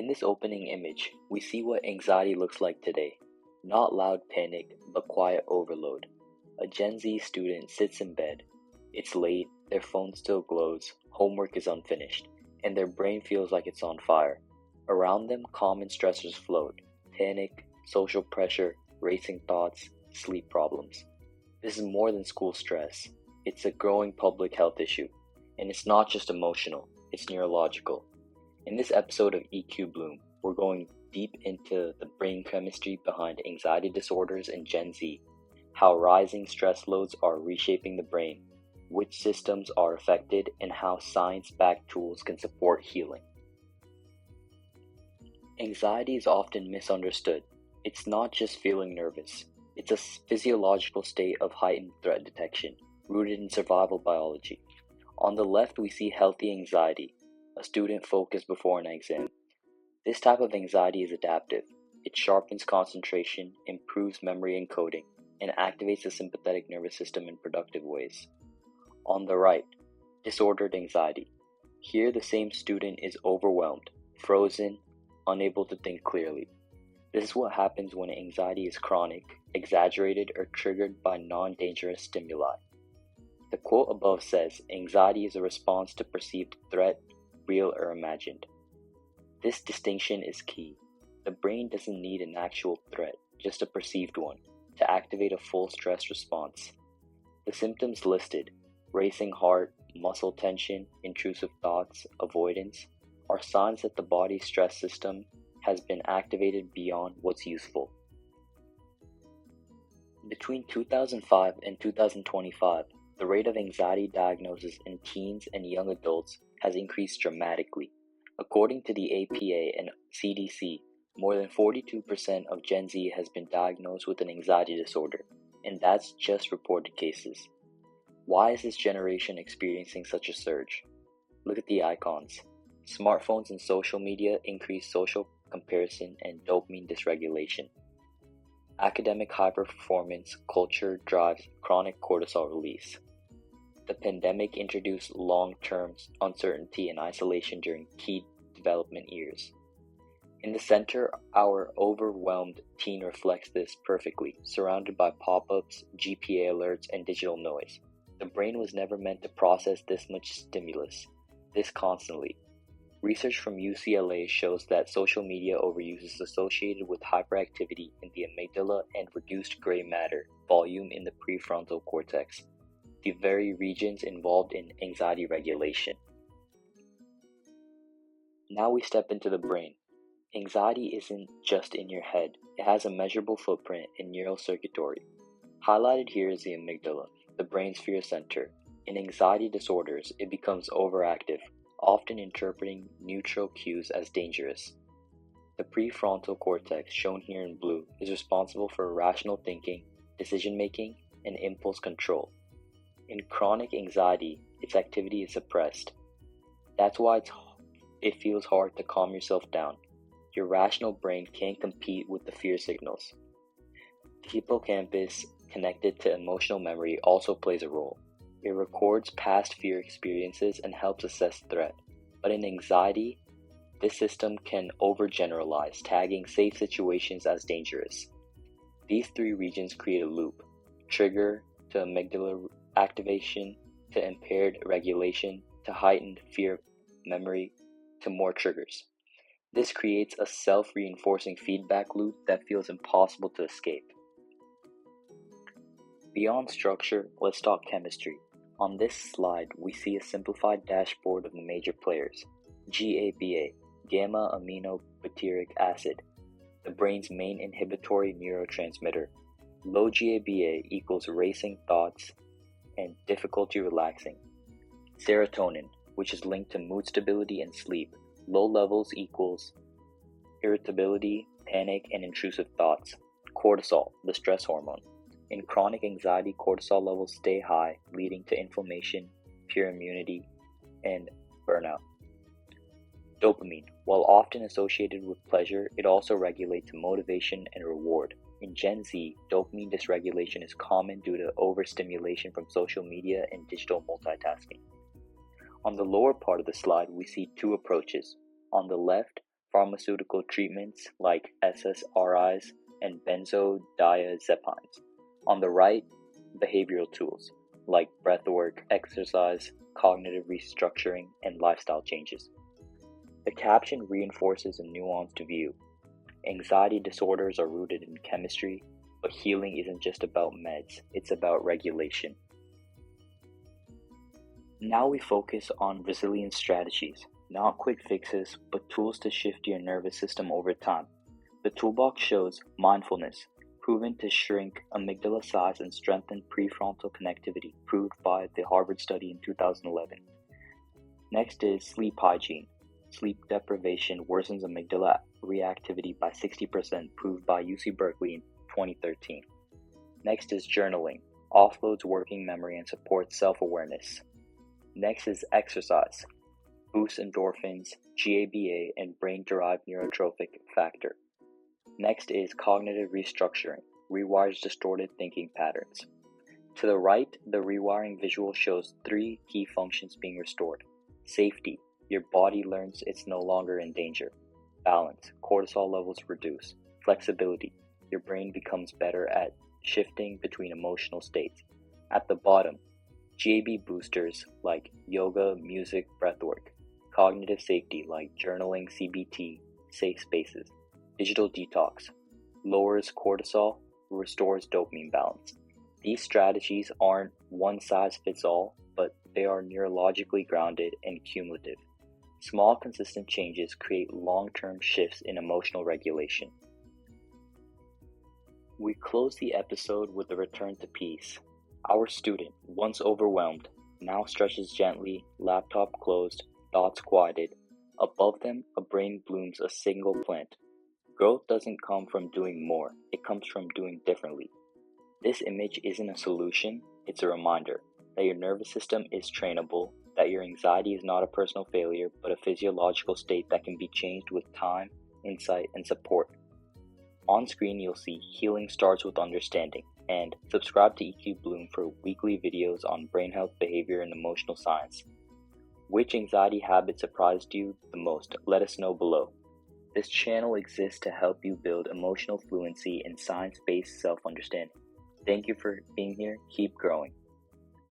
In this opening image, we see what anxiety looks like today. Not loud panic, but quiet overload. A Gen Z student sits in bed. It's late, their phone still glows, homework is unfinished, and their brain feels like it's on fire. Around them, common stressors float: panic, social pressure, racing thoughts, sleep problems. This is more than school stress. It's a growing public health issue. And it's not just emotional, it's neurological. In this episode of EQBloom, we're going deep into the brain chemistry behind anxiety disorders in Gen Z, how rising stress loads are reshaping the brain, which systems are affected, and how science-backed tools can support healing. Anxiety is often misunderstood. It's not just feeling nervous. It's a physiological state of heightened threat detection, rooted in survival biology. On the left, we see healthy anxiety, a student focused before an exam. This type of anxiety is adaptive. It sharpens concentration, improves memory encoding, and activates the sympathetic nervous system in productive ways. On the right, disordered anxiety. Here, the same student is overwhelmed, frozen, unable to think clearly. This is what happens when anxiety is chronic, exaggerated, or triggered by non-dangerous stimuli. The quote above says, "Anxiety is a response to perceived threat, real or imagined." This distinction is key. The brain doesn't need an actual threat, just a perceived one, to activate a full stress response. The symptoms listed, racing heart, muscle tension, intrusive thoughts, avoidance, are signs that the body's stress system has been activated beyond what's useful. Between 2005 and 2025, the rate of anxiety diagnosis in teens and young adults has increased dramatically. According to the APA and CDC, more than 42% of Gen Z has been diagnosed with an anxiety disorder, and that's just reported cases. Why is this generation experiencing such a surge? Look at the icons. Smartphones and social media increase social comparison and dopamine dysregulation. Academic high-performance culture drives chronic cortisol release. The pandemic introduced long-term uncertainty and isolation during key development years. In the center, our overwhelmed teen reflects this perfectly, surrounded by pop-ups, GPA alerts, and digital noise. The brain was never meant to process this much stimulus, this constantly. Research from UCLA shows that social media overuse is associated with hyperactivity in the amygdala and reduced gray matter volume in the prefrontal cortex, the very regions involved in anxiety regulation. Now we step into the brain. Anxiety isn't just in your head, it has a measurable footprint in neural circuitry. Highlighted here is the amygdala, the brain's fear center. In anxiety disorders, it becomes overactive, often interpreting neutral cues as dangerous. The prefrontal cortex, shown here in blue, is responsible for rational thinking, decision-making, and impulse control. In chronic anxiety, its activity is suppressed. That's why it feels hard to calm yourself down. Your rational brain can't compete with the fear signals. The hippocampus, connected to emotional memory, also plays a role. It records past fear experiences and helps assess threat. But in anxiety, this system can overgeneralize, tagging safe situations as dangerous. These three regions create a loop: trigger to amygdala activation, to impaired regulation, to heightened fear memory, to more triggers. This creates a self-reinforcing feedback loop that feels impossible to escape. Beyond structure, let's talk chemistry. On this slide, we see a simplified dashboard of the major players. GABA, gamma-aminobutyric acid, the brain's main inhibitory neurotransmitter. Low GABA equals racing thoughts and difficulty relaxing. Serotonin, which is linked to mood stability and sleep. Low levels equals irritability, panic, and intrusive thoughts. Cortisol, the stress hormone. In chronic anxiety, cortisol levels stay high, leading to inflammation, poor immunity, and burnout. Dopamine, while often associated with pleasure, it also regulates motivation and reward. In Gen Z, dopamine dysregulation is common due to overstimulation from social media and digital multitasking. On the lower part of the slide, we see two approaches. On the left, pharmaceutical treatments like SSRIs and benzodiazepines. On the right, behavioral tools like breathwork, exercise, cognitive restructuring, and lifestyle changes. The caption reinforces a nuanced view. Anxiety disorders are rooted in chemistry, but healing isn't just about meds, it's about regulation. Now we focus on resilience strategies, not quick fixes, but tools to shift your nervous system over time. The toolbox shows mindfulness, proven to shrink amygdala size and strengthen prefrontal connectivity, proved by the Harvard study in 2011. Next is sleep hygiene. Sleep deprivation worsens amygdala reactivity by 60%, proved by UC Berkeley in 2013. Next is journaling. Offloads working memory and supports self-awareness. Next is exercise. Boosts endorphins, GABA, and brain-derived neurotrophic factor. Next is cognitive restructuring. Rewires distorted thinking patterns. To the right, the rewiring visual shows 3 key functions being restored. Safety. Your body learns it's no longer in danger. Balance. Cortisol levels reduce. Flexibility. Your brain becomes better at shifting between emotional states. At the bottom, GABA boosters like yoga, music, breathwork. Cognitive safety like journaling, CBT, safe spaces. Digital detox. Lowers cortisol, restores dopamine balance. These strategies aren't one size fits all, but they are neurologically grounded and cumulative. Small, consistent changes create long-term shifts in emotional regulation. We close the episode with a return to peace. Our student, once overwhelmed, now stretches gently, laptop closed, thoughts quieted. Above them, a brain blooms a single plant. Growth doesn't come from doing more, it comes from doing differently. This image isn't a solution, it's a reminder that your nervous system is trainable, that your anxiety is not a personal failure, but a physiological state that can be changed with time, insight, and support. On screen, you'll see Healing Starts with Understanding, and subscribe to EQBloom for weekly videos on brain health, behavior, and emotional science. Which anxiety habit surprised you the most? Let us know below. This channel exists to help you build emotional fluency and science-based self-understanding. Thank you for being here. Keep growing.